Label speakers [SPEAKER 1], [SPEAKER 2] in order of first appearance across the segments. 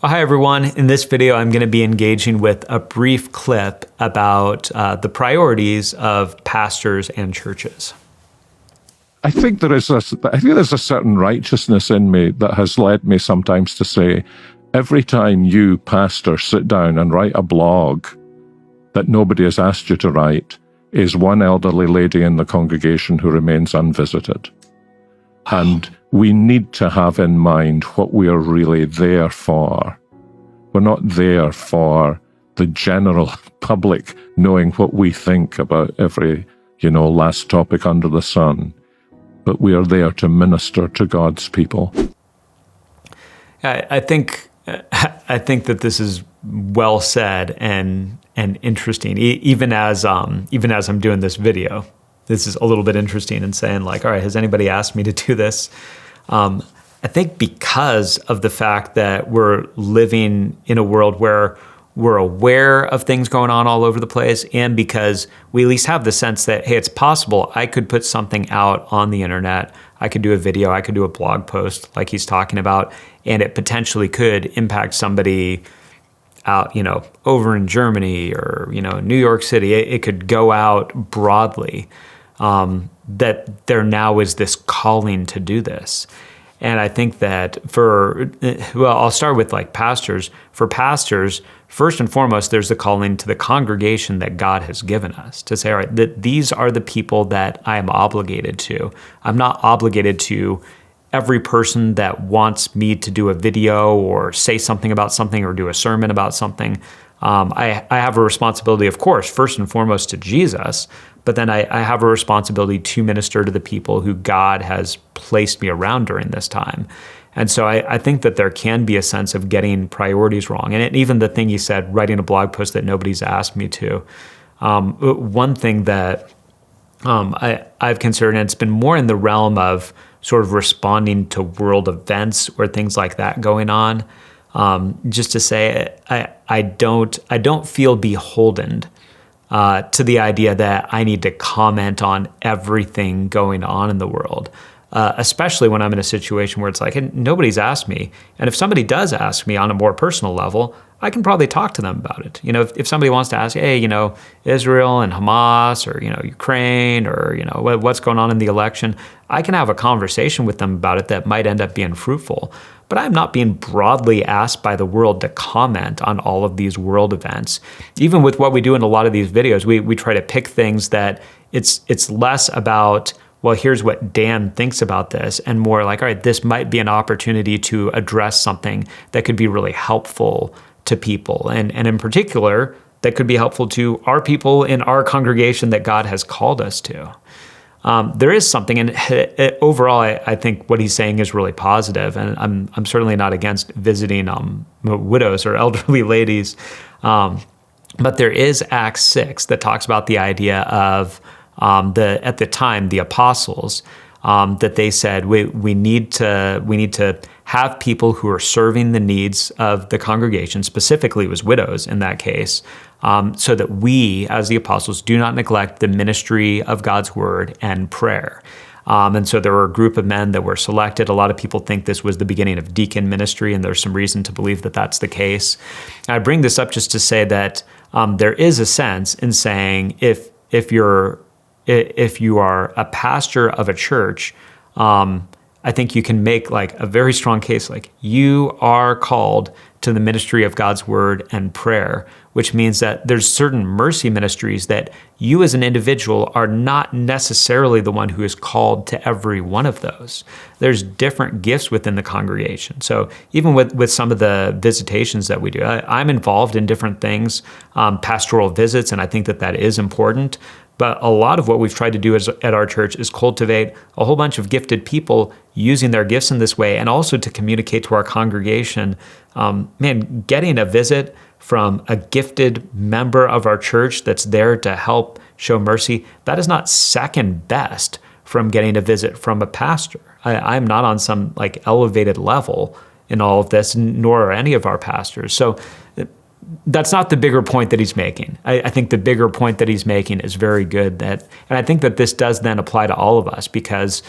[SPEAKER 1] Hi everyone. In this video, I'm going to be engaging with a brief clip about the priorities of pastors and churches.
[SPEAKER 2] I think there's a certain righteousness in me that has led me sometimes to say, every time you, pastor, sit down and write a blog that nobody has asked you to write, is one elderly lady in the congregation who remains unvisited. And we need to have in mind what we are really there for. We're not there for the general public knowing what we think about every, last topic under the sun. But we are there to minister to God's people.
[SPEAKER 1] I think that this is well said and interesting. Even as I'm doing this video, this is a little bit interesting and saying like, all right, has anybody asked me to do this? I think because of the fact that we're living in a world where we're aware of things going on all over the place, and because we at least have the sense that, hey, it's possible I could put something out on the internet, I could do a video, I could do a blog post like he's talking about, and it potentially could impact somebody out, over in Germany or, New York City. It could go out broadly, that there now is this calling to do this. And I think that I'll start with like pastors. For pastors, first and foremost, there's the calling to the congregation that God has given us to say, all right, that these are the people that I am obligated to. I'm not obligated to every person that wants me to do a video or say something about something or do a sermon about something. I have a responsibility, of course, first and foremost to Jesus, but then I have a responsibility to minister to the people who God has placed me around during this time. And so I think that there can be a sense of getting priorities wrong. And even the thing you said, writing a blog post that nobody's asked me to. One thing that I've considered, and it's been more in the realm of sort of responding to world events or things like that going on, just to say I don't feel beholden to the idea that I need to comment on everything going on in the world, especially when I'm in a situation where it's like, hey, nobody's asked me. And if somebody does ask me on a more personal level, I can probably talk to them about it. If somebody wants to ask, hey, Israel and Hamas or, Ukraine or, what's going on in the election, I can have a conversation with them about it that might end up being fruitful. But I'm not being broadly asked by the world to comment on all of these world events. Even with what we do in a lot of these videos, we try to pick things that it's less about, well, here's what Dan thinks about this, and more like, all right, this might be an opportunity to address something that could be really helpful to people. And in particular, that could be helpful to our people in our congregation that God has called us to. There is something, and overall, I think what he's saying is really positive, and I'm certainly not against visiting widows or elderly ladies, but there is Acts 6 that talks about the idea of at the time the apostles, that they said we need to have people who are serving the needs of the congregation. Specifically, it was widows in that case. So that we, as the apostles, do not neglect the ministry of God's word and prayer. And so there were a group of men that were selected. A lot of people think this was the beginning of deacon ministry, and there's some reason to believe that that's the case. And I bring this up just to say that there is a sense in saying if you are a pastor of a church, I think you can make like a very strong case, like you are called to the ministry of God's word and prayer, which means that there's certain mercy ministries that you as an individual are not necessarily the one who is called to every one of those. There's different gifts within the congregation. So even with some of the visitations that we do, I'm involved in different things, pastoral visits, and I think that is important. But a lot of what we've tried to do at our church is cultivate a whole bunch of gifted people using their gifts in this way, and also to communicate to our congregation, getting a visit from a gifted member of our church that's there to help show mercy, that is not second best from getting a visit from a pastor. I'm not on some like elevated level in all of this, nor are any of our pastors. So that's not the bigger point that he's making. I think the bigger point that he's making is very good. And I think that this does then apply to all of us, because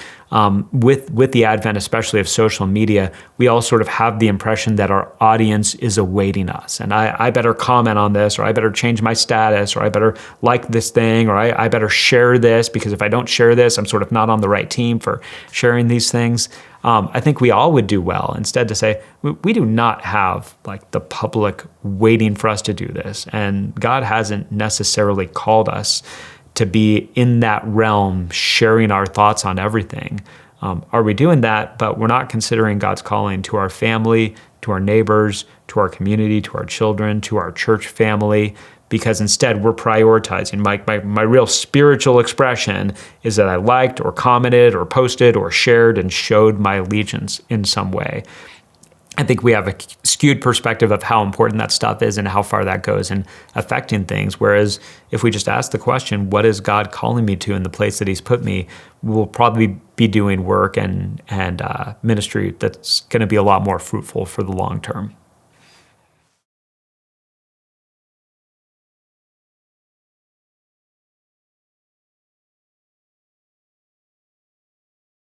[SPEAKER 1] with the advent, especially of social media, we all sort of have the impression that our audience is awaiting us. And I better comment on this, or I better change my status, or I better like this thing, or I better share this, because if I don't share this, I'm sort of not on the right team for sharing these things. I think we all would do well instead to say, we do not have like the public waiting for us to do this. And God hasn't necessarily called us to be in that realm, sharing our thoughts on everything. Are we doing that? But we're not considering God's calling to our family, to our neighbors, to our community, to our children, to our church family, because instead we're prioritizing. My real spiritual expression is that I liked or commented or posted or shared and showed my allegiance in some way. I think we have a skewed perspective of how important that stuff is and how far that goes in affecting things. Whereas if we just ask the question, what is God calling me to in the place that he's put me, we'll probably be doing work and ministry that's going to be a lot more fruitful for the long term.